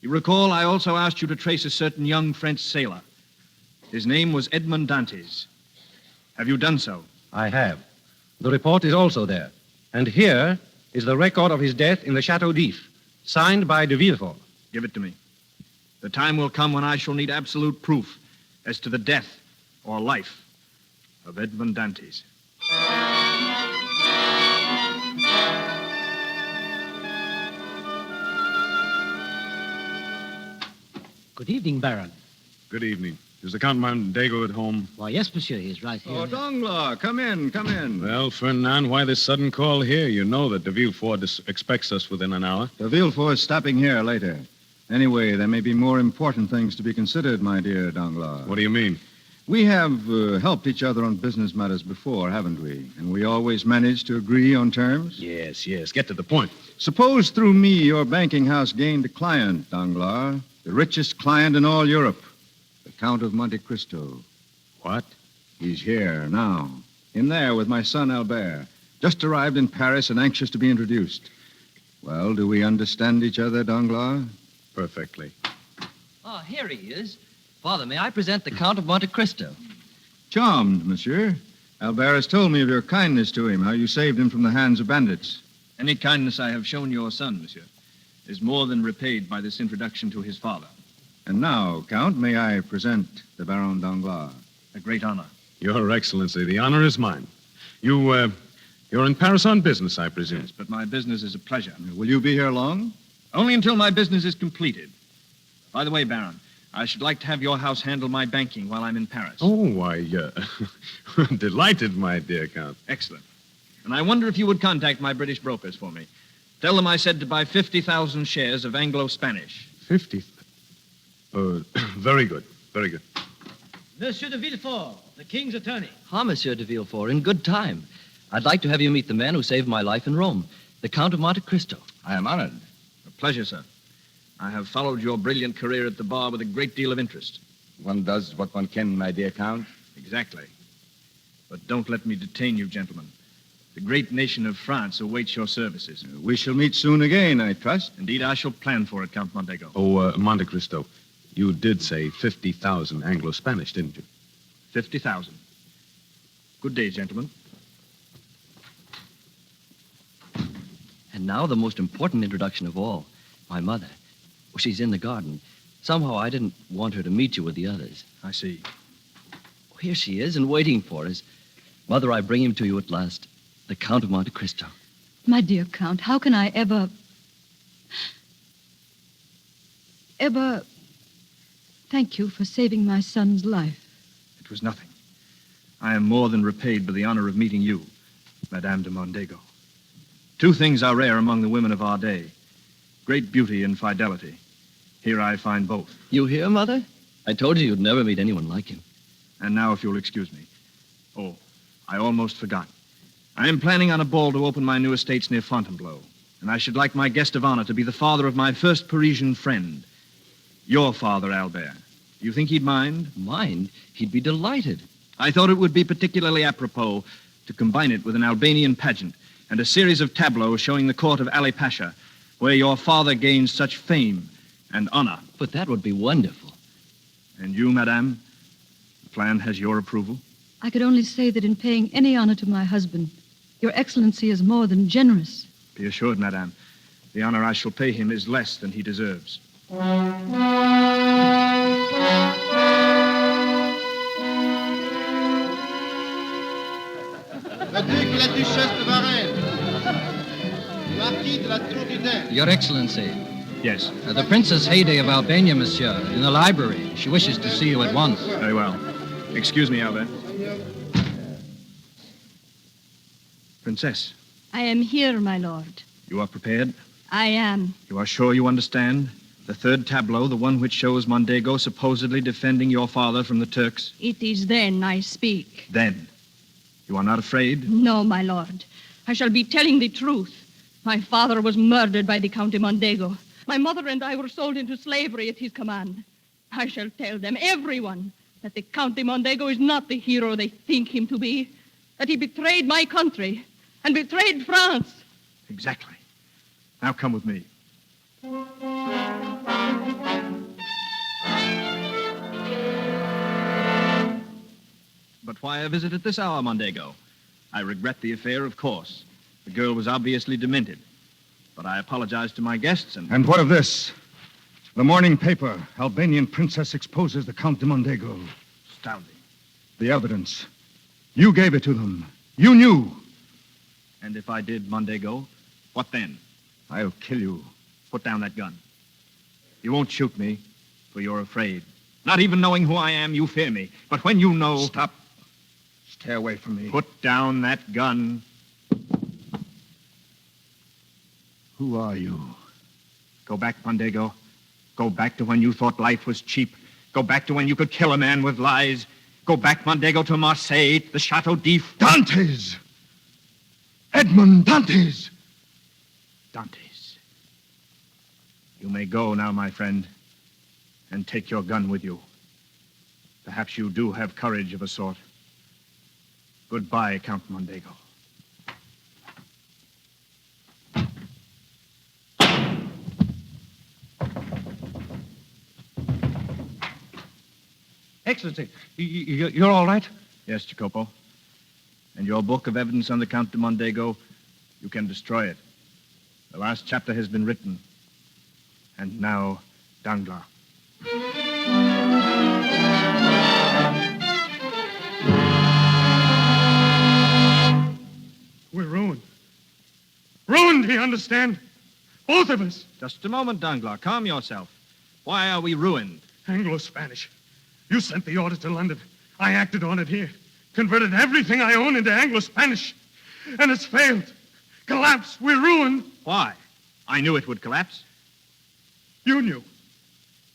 You recall I also asked you to trace a certain young French sailor. His name was Edmond Dantes. Have you done so? I have. The report is also there. And here is the record of his death in the Chateau d'If, signed by de Villefort. Give it to me. The time will come when I shall need absolute proof as to the death or life of Edmond Dantes. Good evening, Baron. Good evening. Is the Count Mondego at home? Why, yes, monsieur, he is right here. Oh, Danglars, come in, come in. Well, Fernand, why this sudden call here? You know that de Villefort expects us within an hour. De Villefort is stopping here later. Anyway, there may be more important things to be considered, my dear Danglars. What do you mean? We have helped each other on business matters before, haven't we? And we always managed to agree on terms? Yes. Get to the point. Suppose through me your banking house gained a client, Danglars, the richest client in all Europe, the Count of Monte Cristo. What? He's here now, in there with my son Albert, just arrived in Paris and anxious to be introduced. Well, do we understand each other, Danglars? Perfectly. Oh, here he is. Father, may I present the Count of Monte Cristo? Charmed, monsieur. Albert has told me of your kindness to him, how you saved him from the hands of bandits. Any kindness I have shown your son, monsieur, is more than repaid by this introduction to his father. And now, Count, may I present the Baron Danglars? A great honor. Your Excellency, the honor is mine. You're in Paris on business, I presume. Yes, but my business is a pleasure. Will you be here long? Only until my business is completed. By the way, Baron, I should like to have your house handle my banking while I'm in Paris. Oh, why, delighted, my dear Count. Excellent. And I wonder if you would contact my British brokers for me. Tell them I said to buy 50,000 shares of Anglo-Spanish. 50? Very good, very good. Monsieur de Villefort, the king's attorney. Ah, Monsieur de Villefort, in good time. I'd like to have you meet the man who saved my life in Rome, the Count of Monte Cristo. I am honored. A pleasure, sir. I have followed your brilliant career at the bar with a great deal of interest. One does what one can, my dear Count. Exactly. But don't let me detain you, gentlemen. The great nation of France awaits your services. We shall meet soon again, I trust. Indeed, I shall plan for it, Count Mondego. Oh, Monte Cristo, you did say 50,000 Anglo-Spanish, didn't you? 50,000. Good day, gentlemen. And now the most important introduction of all, my mother. Oh, she's in the garden. Somehow I didn't want her to meet you with the others. I see. Oh, here she is and waiting for us. Mother, I bring him to you at last. The Count of Monte Cristo. My dear Count, how can I ever thank you for saving my son's life? It was nothing. I am more than repaid by the honor of meeting you, Madame de Mondego. Two things are rare among the women of our day. Great beauty and fidelity. Here I find both. You hear, Mother? I told you you'd never meet anyone like him. And now, if you'll excuse me. Oh, I almost forgot. I am planning on a ball to open my new estates near Fontainebleau, and I should like my guest of honor to be the father of my first Parisian friend. Your father, Albert. Do you think he'd mind? Mind? He'd be delighted. I thought it would be particularly apropos to combine it with an Albanian pageant and a series of tableaux showing the court of Ali Pasha, where your father gained such fame and honor. But that would be wonderful. And you, Madame, the plan has your approval? I could only say that in paying any honor to my husband, Your Excellency is more than generous. Be assured, Madame, the honor I shall pay him is less than he deserves. Le Duc et la Duchesse de Varennes. Marquis de la Tour-du-Dain. Your Excellency. Yes. The Princess Haydée of Albania, monsieur, in the library. She wishes to see you at once. Very well. Excuse me, Albert. Princess, I am here, my lord. you are prepared? I am. You are sure you understand? The third tableau, the one which shows Mondego supposedly defending your father from the Turks? It is then I speak. Then. You are not afraid? No, my lord. I shall be telling the truth. My father was murdered by the Count de Mondego. My mother and I were sold into slavery at his command. I shall tell them, everyone, that the Count de Mondego is not the hero they think him to be, that he betrayed my country and betrayed France. Exactly. Now come with me. But why a visit at this hour, Mondego? I regret the affair, of course. The girl was obviously demented. But I apologize to my guests and... And what of this? The morning paper, Albanian princess exposes the Count de Mondego. Astounding. The evidence. You gave it to them. You knew. And if I did, Mondego, what then? I'll kill you. Put down that gun. You won't shoot me, for you're afraid. Not even knowing who I am, you fear me. But when you know... Stop. Stay away from me. Put down that gun. Who are you? Go back, Mondego. Go back to when you thought life was cheap. Go back to when you could kill a man with lies. Go back, Mondego, to Marseille, the Chateau d'If. Dantes! Edmond Dantes! Dantes. You may go now, my friend, and take your gun with you. Perhaps you do have courage of a sort. Goodbye, Count Mondego. Excellency, you're all right? Yes, Jacopo. And your book of evidence on the Count de Mondego, you can destroy it. The last chapter has been written. And now, Danglars. We're ruined. Ruined, do you understand? Both of us. Just a moment, Danglars. Calm yourself. Why are we ruined? Anglo-Spanish. You sent the order to London. I acted on it here. Converted everything I own into Anglo-Spanish. And it's failed. Collapsed. We're ruined. Why? I knew it would collapse. You knew.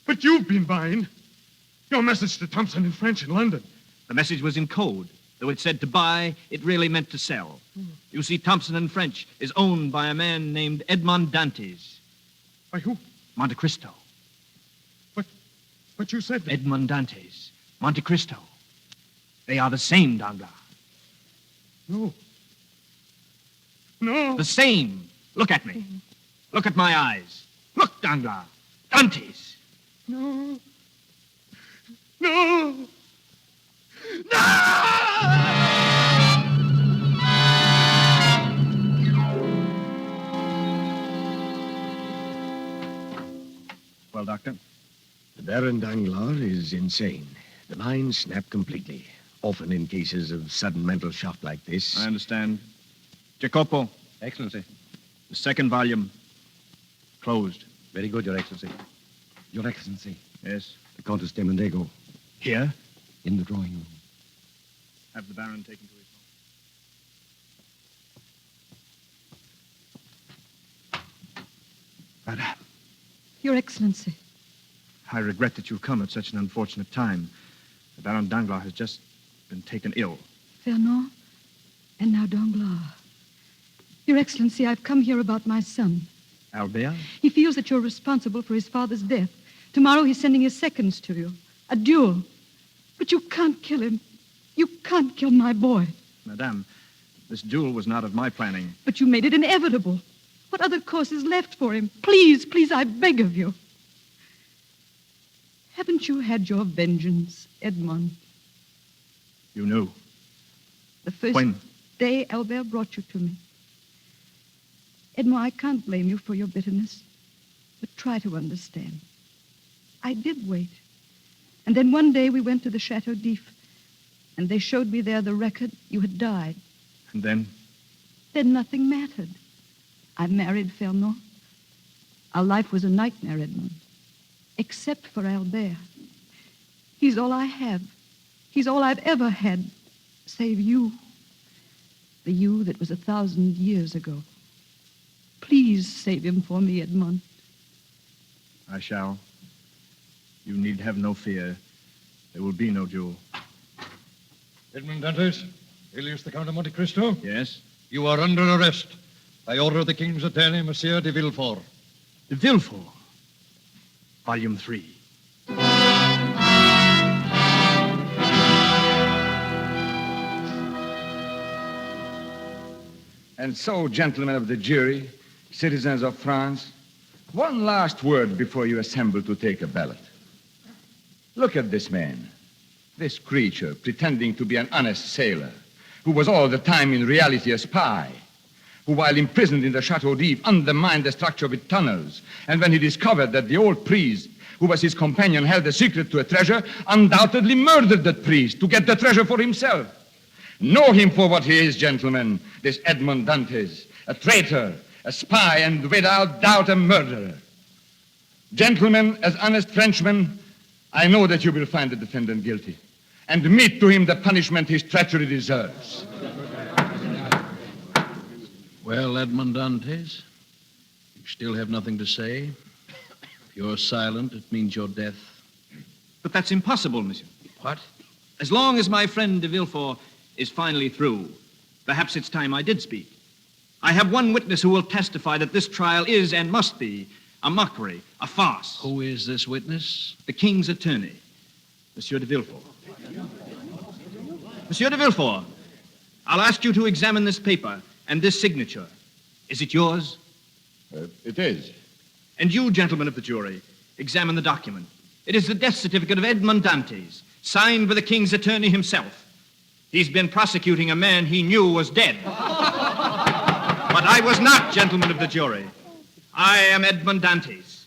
But you've been buying. Your message to Thompson in French in London. The message was in code. Though it said to buy, it really meant to sell. You see, Thompson in French is owned by a man named Edmond Dantes. By who? Monte Cristo. But you said that. Edmond Dantes. Monte Cristo. They are the same, Danglars. No. No. The same. Look at me. Look at my eyes. Look, Danglars. Dantes. No. No. No! Well, Doctor? The Baron Danglars is insane. The mind snapped completely. Often in cases of sudden mental shock like this. I understand. Jacopo. Excellency. The second volume. Closed. Very good, Your Excellency. Your Excellency. Yes? The Countess de Mondego. Here? In the drawing room. Have the Baron taken to his home. Madame. Your Excellency. I regret that you've come at such an unfortunate time. The Baron Danglars has just been taken ill. Fernand, and now Danglars. Your Excellency, I've come here about my son. Albert? He feels that you're responsible for his father's death. Tomorrow he's sending his seconds to you. A duel. But you can't kill him. You can't kill my boy. Madame, this duel was not of my planning. But you made it inevitable. What other course is left for him? Please, please, I beg of you. Haven't you had your vengeance, Edmond? You knew. The first When? day Albert brought you to me. Edmond, I can't blame you for your bitterness, but try to understand. I did wait. And then one day we went to the Chateau d'If, and they showed me there the record you had died. And then? Then nothing mattered. I married Fernand. Our life was a nightmare, Edmond. Except for Albert. He's all I have. He's all I've ever had, save you. The you that was 1,000 years ago. Please save him for me, Edmond. I shall. You need have no fear. There will be no duel. Edmond Dantes, alias the Count of Monte Cristo? Yes? You are under arrest by order of the King's attorney, Monsieur de Villefort. De Villefort? Volume 3. And so, gentlemen of the jury, citizens of France, one last word before you assemble to take a ballot. Look at this man, this creature pretending to be an honest sailor, who was all the time in reality a spy, who while imprisoned in the Chateau d'If undermined the structure of its tunnels, and when he discovered that the old priest, who was his companion, held the secret to a treasure, undoubtedly murdered that priest to get the treasure for himself. Know him for what he is, gentlemen, this Edmond Dantes, a traitor, a spy, and without doubt a murderer. Gentlemen, as honest Frenchmen, I know that you will find the defendant guilty and mete to him the punishment his treachery deserves. Well, Edmond Dantes, you still have nothing to say. If you're silent, it means your death. But that's impossible, monsieur. What? As long as my friend de Villefort is finally through, perhaps it's time I did speak. I have one witness who will testify that this trial is and must be a mockery, a farce. Who is this witness? The King's attorney, Monsieur de Villefort. Monsieur de Villefort, I'll ask you to examine this paper and this signature. Is it yours? It is. And you, gentlemen of the jury, examine the document. It is the death certificate of Edmond Dantes, signed by the King's attorney himself. He's been prosecuting a man he knew was dead. But I was not, gentlemen of the jury. I am Edmond Dantes.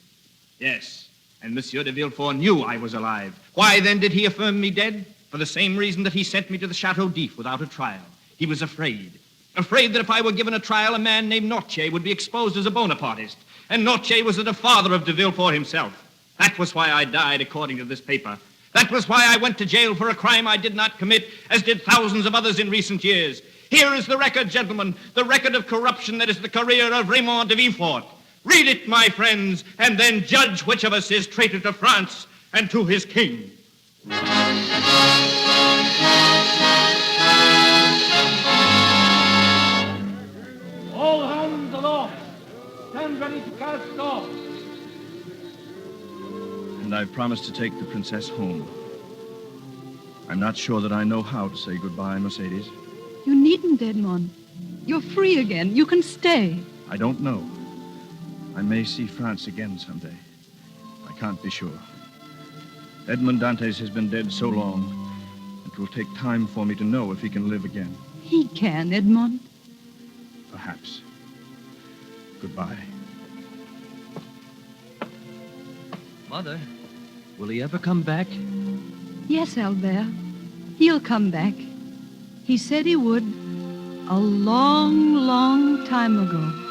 Yes, and Monsieur de Villefort knew I was alive. Why, then, did he affirm me dead? For the same reason that he sent me to the Chateau d'If without a trial. He was afraid. Afraid that if I were given a trial, a man named Noche would be exposed as a Bonapartist. And Noche was the father of de Villefort himself. That was why I died, according to this paper. That was why I went to jail for a crime I did not commit, as did thousands of others in recent years. Here is the record, gentlemen, the record of corruption that is the career of Raymond de Villefort. Read it, my friends, and then judge which of us is traitor to France and to his king. All hands aloft. Stand ready to cast off. And I promised to take the princess home. I'm not sure that I know how to say goodbye, Mercedes. You needn't, Edmond. You're free again. You can stay. I don't know. I may see France again someday. I can't be sure. Edmond Dantes has been dead so long, it will take time for me to know if he can live again. He can, Edmond. Perhaps. Goodbye. Mother, will he ever come back? Yes, Albert. He'll come back. He said he would a long, long time ago.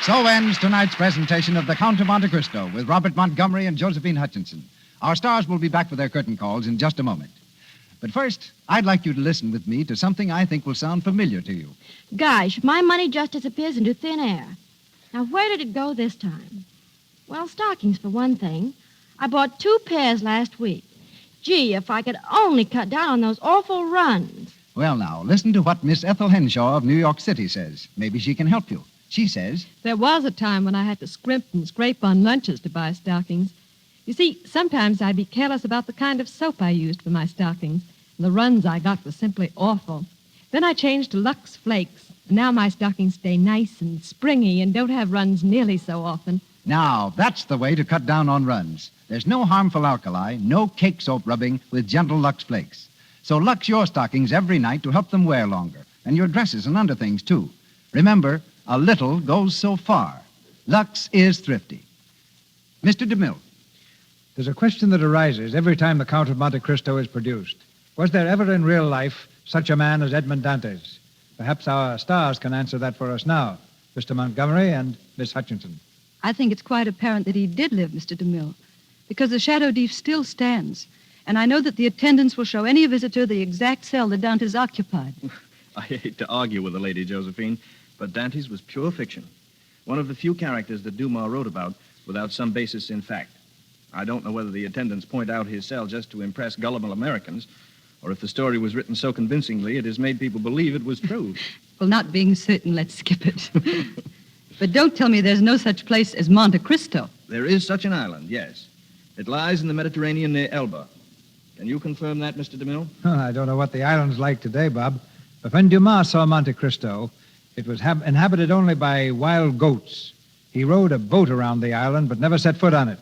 So ends tonight's presentation of The Count of Monte Cristo with Robert Montgomery and Josephine Hutchinson. Our stars will be back for their curtain calls in just a moment. But first, I'd like you to listen with me to something I think will sound familiar to you. Gosh, my money just disappears into thin air. Now, where did it go this time? Well, stockings, for one thing. I bought 2 pairs last week. Gee, if I could only cut down on those awful runs. Well, now, listen to what Miss Ethel Henshaw of New York City says. Maybe she can help you. She says, There was a time when I had to scrimp and scrape on lunches to buy stockings. You see, sometimes I'd be careless about the kind of soap I used for my stockings. And the runs I got were simply awful. Then I changed to Lux Flakes. And now my stockings stay nice and springy and don't have runs nearly so often. now, that's the way to cut down on runs. There's no harmful alkali, no cake soap rubbing with gentle Lux Flakes. So Lux your stockings every night to help them wear longer. and your dresses and underthings, too. Remember, a little goes so far. Lux is thrifty. Mr. DeMille. There's a question that arises every time the Count of Monte Cristo is produced. Was there ever in real life such a man as Edmond Dantes? Perhaps our stars can answer that for us now, Mr. Montgomery and Miss Hutchinson. I think it's quite apparent that he did live, Mr. DeMille, because the Chateau d'If still stands, and I know that the attendants will show any visitor the exact cell that Dantes occupied. I hate to argue with the lady, Josephine, but Dantes was pure fiction. One of the few characters that Dumas wrote about without some basis in fact. I don't know whether the attendants point out his cell just to impress gullible Americans, or if the story was written so convincingly it has made people believe it was true. Well, not being certain, let's skip it. But don't tell me there's no such place as Monte Cristo. There is such an island, yes. It lies in the Mediterranean near Elba. Can you confirm that, Mr. DeMille? I don't know what the island's like today, Bob. But when Dumas saw Monte Cristo, it was inhabited only by wild goats. He rowed a boat around the island, but never set foot on it.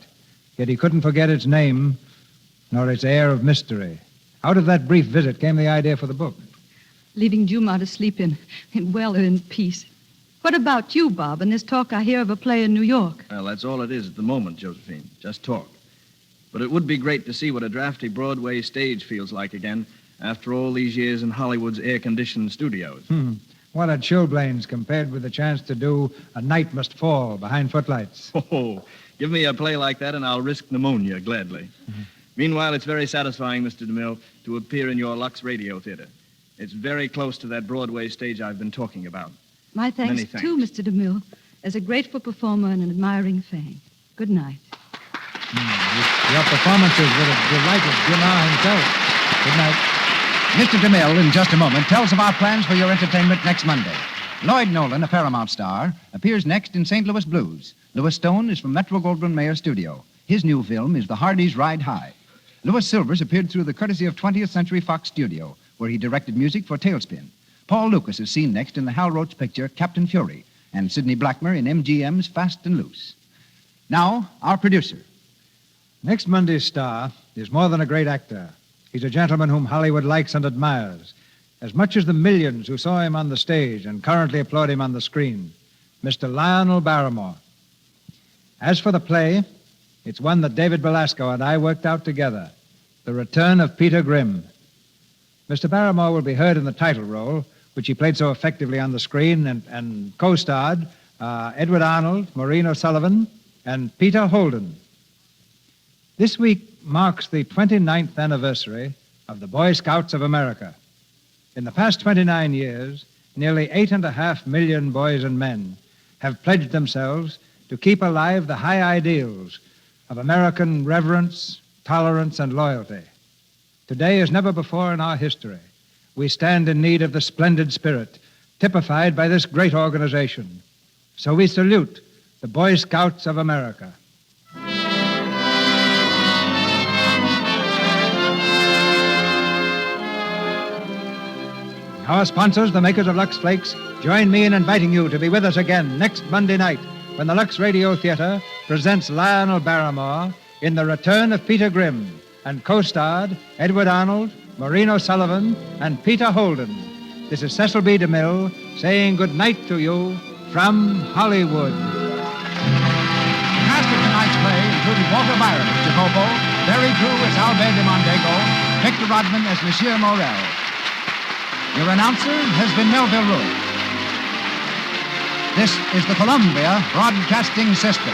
Yet he couldn't forget its name, nor its air of mystery. Out of that brief visit came the idea for the book. Leaving Dumas to sleep in well-earned peace. What about you, Bob, and this talk I hear of a play in New York? Well, that's all it is at the moment, Josephine. Just talk. But it would be great to see what a drafty Broadway stage feels like again after all these years in Hollywood's air-conditioned studios. What a chilblains compared with the chance to do A Night Must Fall behind footlights. Oh, give me a play like that and I'll risk pneumonia gladly. Meanwhile, it's very satisfying, Mr. DeMille, to appear in your Lux Radio Theatre. It's very close to that Broadway stage I've been talking about. My thanks, Many thanks. too, Mr. DeMille, as a grateful performer and an admiring fan. Good night. Your performances would have delighted Dumas himself. Good night. Mr. DeMille, in just a moment, tells of our plans for your entertainment next Monday. Lloyd Nolan, a Paramount star, appears next in St. Louis Blues. Louis Stone is from Metro-Goldwyn-Mayer Studio. His new film is The Hardys Ride High. Louis Silvers appeared through the courtesy of 20th Century Fox Studio, where he directed music for Tailspin. Paul Lucas is seen next in the Hal Roach picture Captain Fury, and Sidney Blackmer in MGM's Fast and Loose. Now, our producer. Next Monday's star is more than a great actor. He's a gentleman whom Hollywood likes and admires, as much as the millions who saw him on the stage and currently applaud him on the screen, Mr. Lionel Barrymore. As for the play, it's one that David Belasco and I worked out together, The Return of Peter Grimm. Mr. Barrymore will be heard in the title role, which he played so effectively on the screen, and co-starred Edward Arnold, Maureen O'Sullivan, and Peter Holden. This week marks the 29th anniversary of the Boy Scouts of America. In the past 29 years, nearly 8.5 million boys and men have pledged themselves to keep alive the high ideals of American reverence, tolerance, and loyalty. Today, as never before in our history, we stand in need of the splendid spirit typified by this great organization. So we salute the Boy Scouts of America. Our sponsors, the makers of Lux Flakes, join me in inviting you to be with us again next Monday night when the Lux Radio Theatre presents Lionel Barrymore in The Return of Peter Grimm and co-starred Edward Arnold, Maureen O'Sullivan, and Peter Holden. This is Cecil B. DeMille saying good night to you from Hollywood. Cast of tonight's play included Walter Byron as Jacopo, Barry Drew as Albert de Mondego, Victor Rodman as Monsieur Morel. Your announcer has been Melville Ruiz. This is the Columbia Broadcasting System.